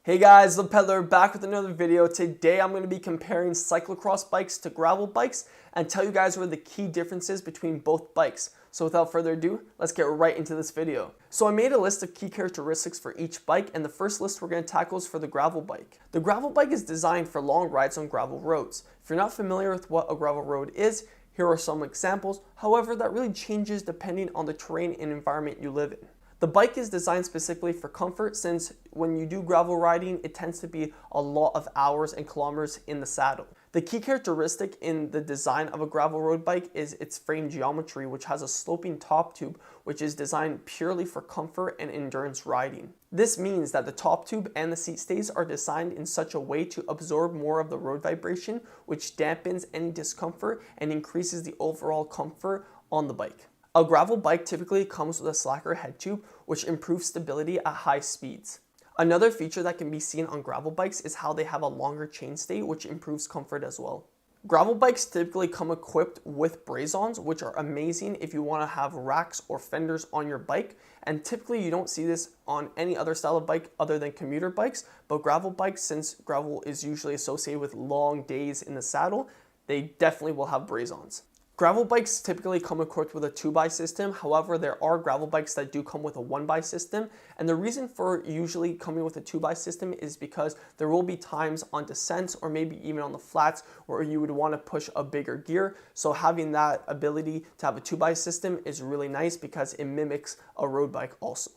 Hey guys, lepedaler back with another video. Today I'm going to be comparing cyclocross bikes to gravel bikes and tell you guys what are the key differences between both bikes. So without further ado, let's get right into this video. So I made a list of key characteristics for each bike, and the first list we're going to tackle is for the gravel bike. The gravel bike is designed for long rides on gravel roads. If you're not familiar with what a gravel road is, here are some examples. However, that really changes depending on the terrain and environment you live in. The bike is designed specifically for comfort, since when you do gravel riding, it tends to be a lot of hours and kilometers in the saddle. The key characteristic in the design of a gravel road bike is its frame geometry, which has a sloping top tube, which is designed purely for comfort and endurance riding. This means that the top tube and the seat stays are designed in such a way to absorb more of the road vibration, which dampens any discomfort and increases the overall comfort on the bike. A gravel bike typically comes with a slacker head tube, which improves stability at high speeds. Another feature that can be seen on gravel bikes is how they have a longer chainstay, which improves comfort as well. Gravel bikes typically come equipped with braze-ons, which are amazing if you want to have racks or fenders on your bike, and typically you don't see this on any other style of bike other than commuter bikes, but gravel bikes, since gravel is usually associated with long days in the saddle, they definitely will have braze-ons. Gravel bikes typically come equipped with a 2x system. However, there are gravel bikes that do come with a 1x system. And the reason for usually coming with a 2x system is because there will be times on descents or maybe even on the flats where you would want to push a bigger gear. So having that ability to have a 2x system is really nice because it mimics a road bike also.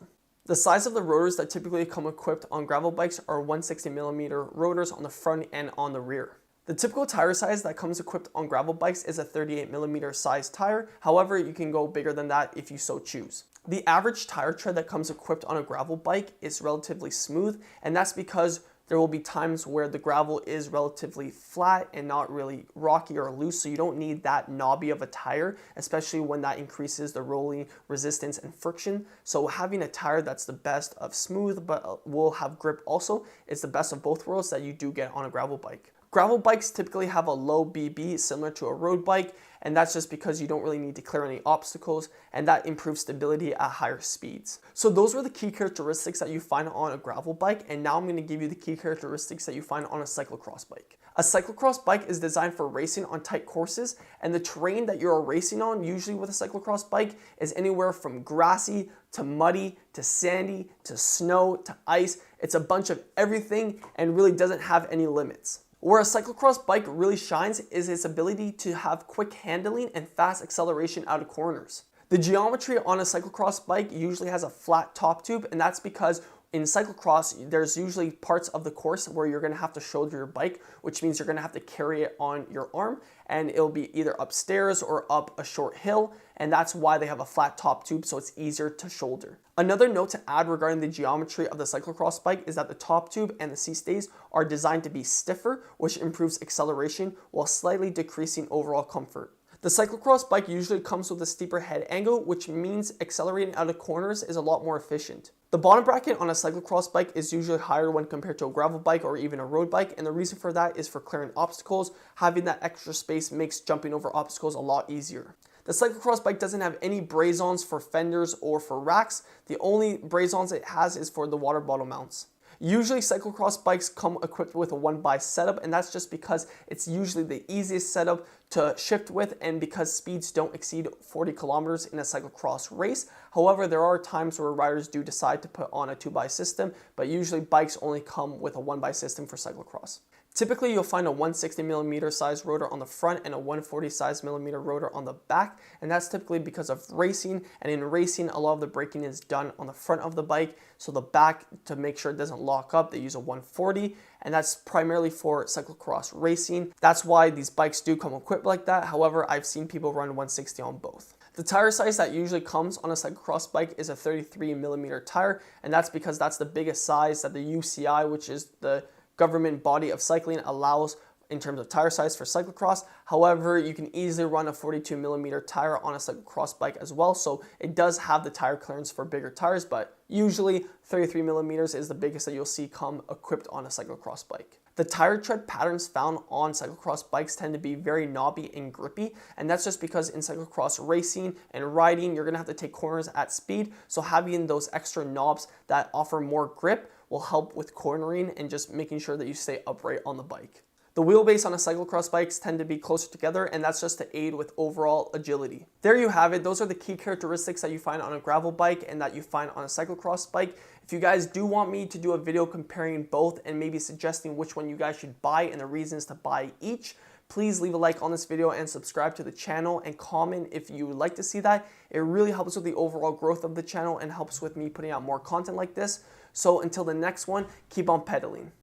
The size of the rotors that typically come equipped on gravel bikes are 160mm rotors on the front and on the rear. The typical tire size that comes equipped on gravel bikes is a 38mm size tire. However, you can go bigger than that if you so choose. The average tire tread that comes equipped on a gravel bike is relatively smooth, and that's because there will be times where the gravel is relatively flat and not really rocky or loose, so you don't need that knobby of a tire, especially when that increases the rolling resistance and friction. So having a tire that's the best of smooth but will have grip also is the best of both worlds that you do get on a gravel bike. Gravel bikes typically have a low BB similar to a road bike, and that's just because you don't really need to clear any obstacles, and that improves stability at higher speeds. So those were the key characteristics that you find on a gravel bike, and now I'm going to give you the key characteristics that you find on a cyclocross bike. A cyclocross bike is designed for racing on tight courses, and the terrain that you're racing on, usually with a cyclocross bike, is anywhere from grassy to muddy to sandy to snow to ice. It's a bunch of everything and really doesn't have any limits. Where a cyclocross bike really shines is its ability to have quick handling and fast acceleration out of corners. The geometry on a cyclocross bike usually has a flat top tube, and that's because in cyclocross, there's usually parts of the course where you're going to have to shoulder your bike, which means you're going to have to carry it on your arm, and it'll be either upstairs or up a short hill, and that's why they have a flat top tube, so it's easier to shoulder. Another note to add regarding the geometry of the cyclocross bike is that the top tube and the seat stays are designed to be stiffer, which improves acceleration while slightly decreasing overall comfort. The cyclocross bike usually comes with a steeper head angle, which means accelerating out of corners is a lot more efficient. The bottom bracket on a cyclocross bike is usually higher when compared to a gravel bike or even a road bike, and the reason for that is for clearing obstacles. Having that extra space makes jumping over obstacles a lot easier. The cyclocross bike doesn't have any braze-ons for fenders or for racks. The only braze-ons it has is for the water bottle mounts. Usually cyclocross bikes come equipped with a 1x setup, and that's just because it's usually the easiest setup to shift with and because speeds don't exceed 40 kilometers in a cyclocross race. However, there are times where riders do decide to put on a 2x system, but usually bikes only come with a 1x system for cyclocross. Typically, you'll find a 160mm size rotor on the front and a 140mm rotor on the back, and that's typically because of racing, and in racing, a lot of the braking is done on the front of the bike, so the back, to make sure it doesn't lock up, they use a 140, and that's primarily for cyclocross racing. That's why these bikes do come equipped like that. However, I've seen people run 160 on both. The tire size that usually comes on a cyclocross bike is a 33mm tire, and that's because that's the biggest size that the UCI, which is the government body of cycling, allows in terms of tire size for cyclocross. However, you can easily run a 42mm tire on a cyclocross bike as well, so it does have the tire clearance for bigger tires, but usually 33mm is the biggest that you'll see come equipped on a cyclocross bike. The tire tread patterns found on cyclocross bikes tend to be very knobby and grippy, and that's just because in cyclocross racing and riding, you're going to have to take corners at speed, so having those extra knobs that offer more grip will help with cornering and just making sure that you stay upright on the bike. The wheelbase on a cyclocross bikes tend to be closer together, and that's just to aid with overall agility. There you have it. Those are the key characteristics that you find on a gravel bike and that you find on a cyclocross bike. If you guys do want me to do a video comparing both and maybe suggesting which one you guys should buy and the reasons to buy each, please leave a like on this video and subscribe to the channel and comment if you would like to see that. It really helps with the overall growth of the channel and helps with me putting out more content like this. So until the next one, keep on pedaling.